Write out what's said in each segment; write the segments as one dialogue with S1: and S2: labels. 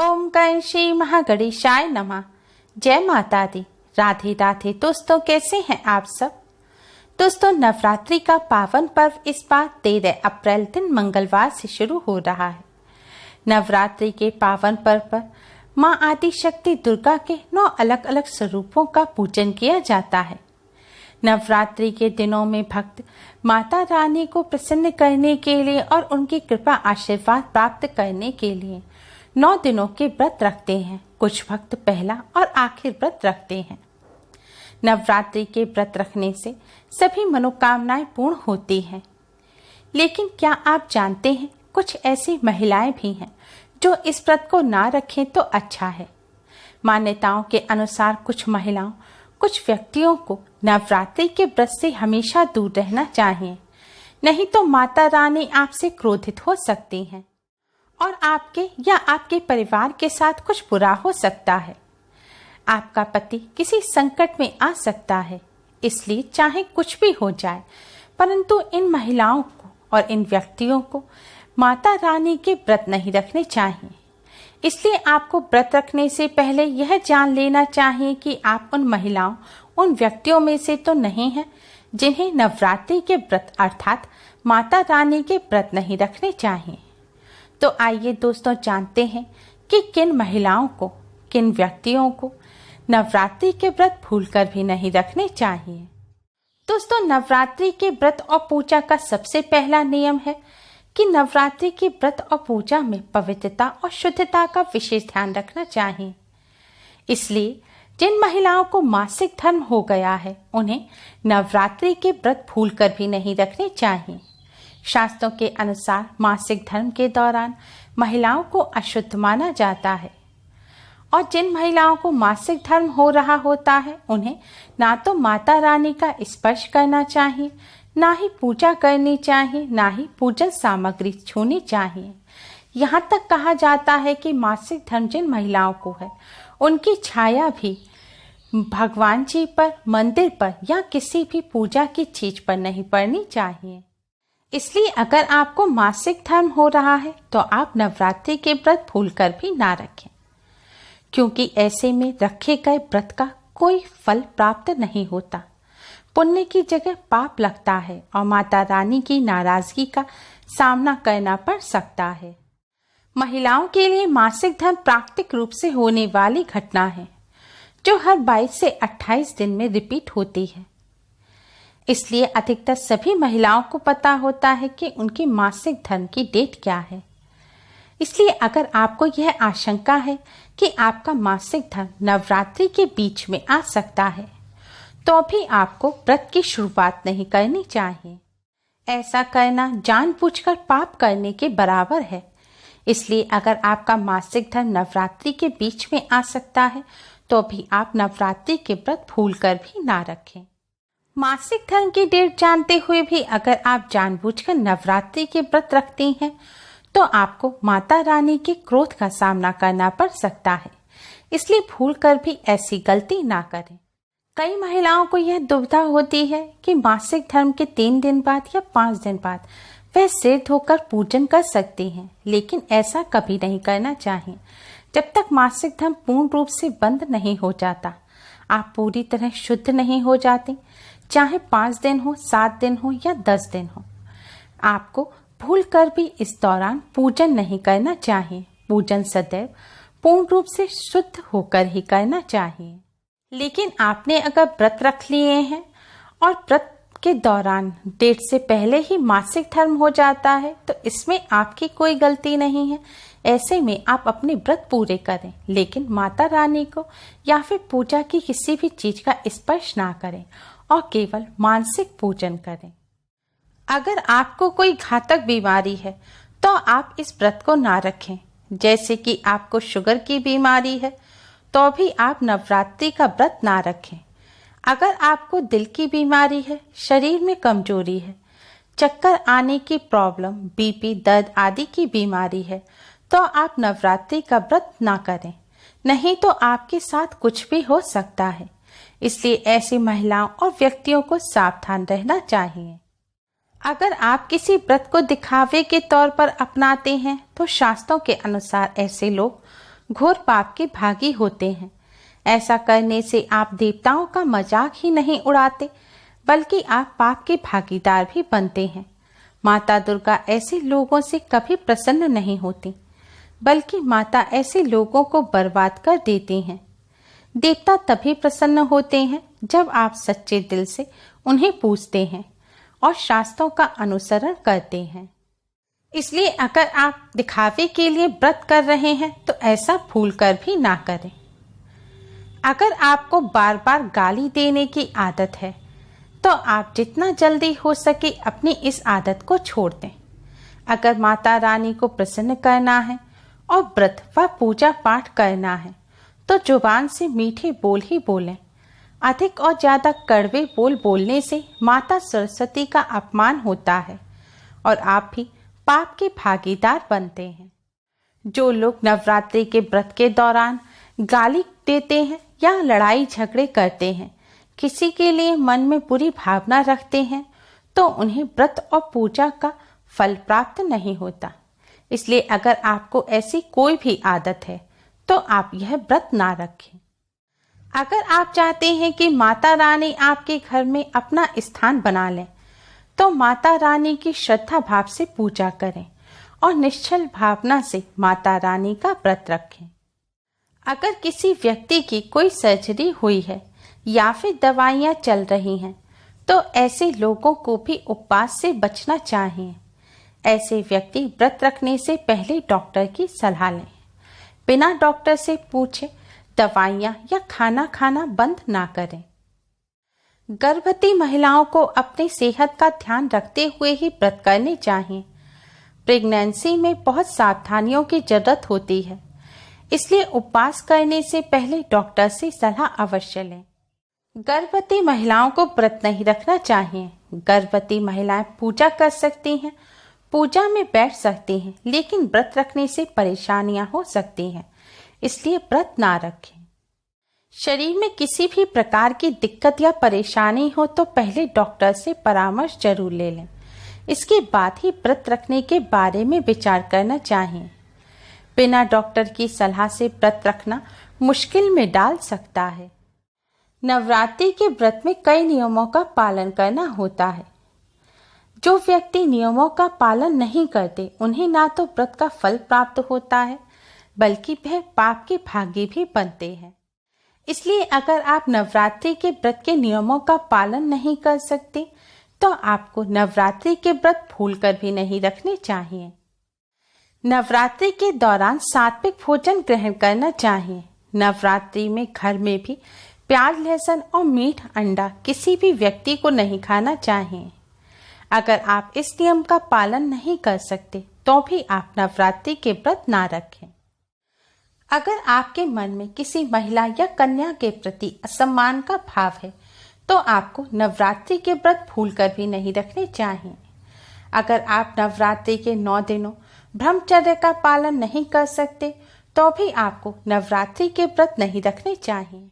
S1: ओम गण श्री महागणेशाय नमः। जय माता दी। राधे राधे। दोस्तों, कैसे हैं आप सब। दोस्तों, नवरात्रि का पावन पर्व इस बार 13 अप्रैल दिन मंगलवार से शुरू हो रहा है। नवरात्रि के पावन पर्व पर माँ आदि शक्ति दुर्गा के 9 अलग अलग स्वरूपों का पूजन किया जाता है। नवरात्रि के दिनों में भक्त माता रानी को प्रसन्न करने के लिए और उनकी कृपा आशीर्वाद प्राप्त करने के लिए 9 दिनों के व्रत रखते हैं। कुछ भक्त पहला और आखिर व्रत रखते हैं। नवरात्रि के व्रत रखने से सभी मनोकामनाएं पूर्ण होती हैं। लेकिन क्या आप जानते हैं, कुछ ऐसी महिलाएं भी हैं जो इस व्रत को ना रखें तो अच्छा है। मान्यताओं के अनुसार कुछ महिलाओं, कुछ व्यक्तियों को नवरात्रि के व्रत से हमेशा दूर रहना चाहिए, नहीं तो माता रानी आपसे क्रोधित हो सकती हैं और आपके या आपके परिवार के साथ कुछ बुरा हो सकता है। आपका पति किसी संकट में आ सकता है। इसलिए चाहे कुछ भी हो जाए, परंतु इन महिलाओं को और इन व्यक्तियों को माता रानी के व्रत नहीं रखने चाहिए। इसलिए आपको व्रत रखने से पहले यह जान लेना चाहिए कि आप उन महिलाओं, उन व्यक्तियों में से तो नहीं हैं जिन्हें नवरात्रि के व्रत अर्थात माता रानी के व्रत नहीं रखने चाहिए। तो आइए दोस्तों, जानते हैं कि किन महिलाओं को, किन व्यक्तियों को नवरात्रि के व्रत भूलकर भी नहीं रखने चाहिए। दोस्तों, नवरात्रि के व्रत और पूजा का सबसे पहला नियम है कि नवरात्रि के व्रत और पूजा में पवित्रता और शुद्धता का विशेष ध्यान रखना चाहिए। इसलिए जिन महिलाओं को मासिक धर्म हो गया है, उन्हें नवरात्रि के व्रत भूलकर भी नहीं रखने चाहिए। शास्त्रों के अनुसार मासिक धर्म के दौरान महिलाओं को अशुद्ध माना जाता है और जिन महिलाओं को मासिक धर्म हो रहा होता है, उन्हें ना तो माता रानी का स्पर्श करना चाहिए, ना ही पूजा करनी चाहिए, ना ही पूजन सामग्री छूनी चाहिए। यहाँ तक कहा जाता है कि मासिक धर्म जिन महिलाओं को है, उनकी छाया भी भगवान जी पर, मंदिर पर या किसी भी पूजा की चीज पर नहीं पड़नी चाहिए। इसलिए अगर आपको मासिक धर्म हो रहा है तो आप नवरात्रि के व्रत भूलकर भी ना रखें, क्योंकि ऐसे में रखे गए व्रत का कोई फल प्राप्त नहीं होता। पुण्य की जगह पाप लगता है और माता रानी की नाराजगी का सामना करना पड़ सकता है। महिलाओं के लिए मासिक धर्म प्राकृतिक रूप से होने वाली घटना है जो हर 22 से 28 दिन में रिपीट होती है। इसलिए अधिकतर सभी महिलाओं को पता होता है कि उनकी मासिक धर्म की डेट क्या है। इसलिए अगर आपको यह आशंका है कि आपका मासिक धर्म नवरात्रि के बीच में आ सकता है, तो भी आपको व्रत की शुरुआत नहीं करनी चाहिए। ऐसा करना जानबूझकर पाप करने के बराबर है। इसलिए अगर आपका मासिक धर्म नवरात्रि के बीच में आ सकता है, तो भी आप नवरात्रि के व्रत भूलकर भी ना रखें। मासिक धर्म की डेट जानते हुए भी अगर आप जानबूझकर नवरात्रि के व्रत रखती हैं, तो आपको माता रानी के क्रोध का सामना करना पड़ सकता है। इसलिए भूलकर भी ऐसी गलती ना करें। कई महिलाओं को यह दुविधा होती है कि मासिक धर्म के 3 दिन बाद या 5 दिन बाद वह सिर धोकर पूजन कर सकती हैं, लेकिन ऐसा कभी नहीं करना चाहिए। जब तक मासिक धर्म पूर्ण रूप से बंद नहीं हो जाता, आप पूरी तरह शुद्ध नहीं हो जाते, चाहे 5 दिन हो, 7 दिन हो या 10 दिन हो, आपको भूलकर भी इस दौरान पूजन नहीं करना चाहिए। पूजन सदैव पूर्ण रूप से शुद्ध होकर ही करना चाहिए। लेकिन आपने अगर व्रत रख लिए हैं और व्रत के दौरान डेट से पहले ही मासिक धर्म हो जाता है, तो इसमें आपकी कोई गलती नहीं है। ऐसे में आप अपने व्रत पूरे करें, लेकिन माता रानी को या फिर पूजा की किसी भी चीज का स्पर्श ना करें और केवल मानसिक पूजन करें। अगर आपको कोई घातक बीमारी है तो आप इस व्रत को ना रखें। जैसे कि आपको शुगर की बीमारी है तो भी आप नवरात्रि का व्रत ना रखें। अगर आपको दिल की बीमारी है, शरीर में कमजोरी है, चक्कर आने की प्रॉब्लम, बीपी, दर्द आदि की बीमारी है, तो आप नवरात्रि का व्रत ना करें, नहीं तो आपके साथ कुछ भी हो सकता है। इसलिए ऐसी महिलाओं और व्यक्तियों को सावधान रहना चाहिए। अगर आप किसी व्रत को दिखावे के तौर पर अपनाते हैं, तो शास्त्रों के अनुसार ऐसे लोग घोर पाप के भागी होते हैं। ऐसा करने से आप देवताओं का मजाक ही नहीं उड़ाते, बल्कि आप पाप के भागीदार भी बनते हैं। माता दुर्गा ऐसे लोगों से कभी प्रसन्न नहीं होती, बल्कि माता ऐसे लोगों को बर्बाद कर देती हैं। देवता तभी प्रसन्न होते हैं जब आप सच्चे दिल से उन्हें पूजते हैं और शास्त्रों का अनुसरण करते हैं। इसलिए अगर आप दिखावे के लिए व्रत कर रहे हैं तो ऐसा भूलकर भी ना करें। अगर आपको बार बार गाली देने की आदत है तो आप जितना जल्दी हो सके अपनी इस आदत को छोड़ दें। अगर माता रानी को प्रसन्न करना है और व्रत व पूजा पाठ करना है तो जुबान से मीठे बोल ही बोलें। अधिक और ज्यादा कड़वे बोल बोलने से माता सरस्वती का अपमान होता है और आप भी पाप के भागीदार बनते हैं। जो लोग नवरात्रि के व्रत के दौरान गाली देते हैं या लड़ाई झगड़े करते हैं, किसी के लिए मन में बुरी भावना रखते हैं, तो उन्हें व्रत और पूजा का फल प्राप्त नहीं होता। इसलिए अगर आपको ऐसी कोई भी आदत है तो आप यह व्रत ना रखें। अगर आप चाहते हैं कि माता रानी आपके घर में अपना स्थान बना लें, तो माता रानी की श्रद्धा भाव से पूजा करें और निश्चल भावना से माता रानी का व्रत रखें। अगर किसी व्यक्ति की कोई सर्जरी हुई है या फिर दवाइयाँ चल रही हैं, तो ऐसे लोगों को भी उपवास से बचना चाहिए। ऐसे व्यक्ति व्रत रखने से पहले डॉक्टर की सलाह लें। बिना डॉक्टर से पूछे दवाइयाँ या खाना खाना बंद ना करें। गर्भवती महिलाओं को अपनी सेहत का ध्यान रखते हुए ही व्रत करने चाहिए। प्रेगनेंसी में बहुत सावधानियों की जरूरत होती है, इसलिए उपवास करने से पहले डॉक्टर से सलाह अवश्य लें। गर्भवती महिलाओं को व्रत नहीं रखना चाहिए। गर्भवती महिलाएं पूजा कर सकती हैं, पूजा में बैठ सकती हैं, लेकिन व्रत रखने से परेशानियां हो सकती हैं, इसलिए व्रत ना रखें। शरीर में किसी भी प्रकार की दिक्कत या परेशानी हो तो पहले डॉक्टर से परामर्श जरूर ले लें। इसके बाद ही व्रत रखने के बारे में विचार करना चाहिए। बिना डॉक्टर की सलाह से व्रत रखना मुश्किल में डाल सकता है। नवरात्रि के व्रत में कई नियमों का पालन करना होता है। जो व्यक्ति नियमों का पालन नहीं करते, उन्हें ना तो व्रत का फल प्राप्त होता है, बल्कि वह पाप के भागी भी बनते हैं। इसलिए अगर आप नवरात्रि के व्रत के नियमों का पालन नहीं कर सकते, तो आपको नवरात्रि के व्रत भूलकर भी नहीं रखने चाहिए। नवरात्रि के दौरान सात्विक भोजन ग्रहण करना चाहिए। नवरात्रि में घर में भी प्याज, लहसुन और मीठ अंडा किसी भी व्यक्ति को नहीं खाना चाहिए। अगर आप इस नियम का पालन नहीं कर सकते, तो भी आप नवरात्रि के व्रत ना रखें। अगर आपके मन में किसी महिला या कन्या के प्रति असम्मान का भाव है, तो आपको नवरात्रि के व्रत भूलकर भी नहीं रखने चाहिए। अगर आप नवरात्रि के 9 दिनों ब्रह्मचर्य का पालन नहीं कर सकते, तो भी आपको नवरात्रि के व्रत नहीं रखने चाहिए।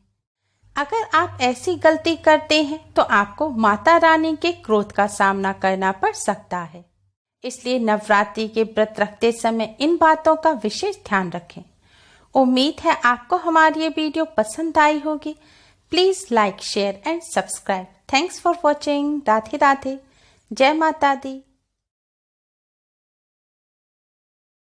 S1: अगर आप ऐसी गलती करते हैं तो आपको माता रानी के क्रोध का सामना करना पड़ सकता है। इसलिए नवरात्रि के व्रत रखते समय इन बातों का विशेष ध्यान रखें। उम्मीद है आपको हमारी ये वीडियो पसंद आई होगी। Please like, share and subscribe. Thanks for watching. Radhe Radhe. जय माता दी।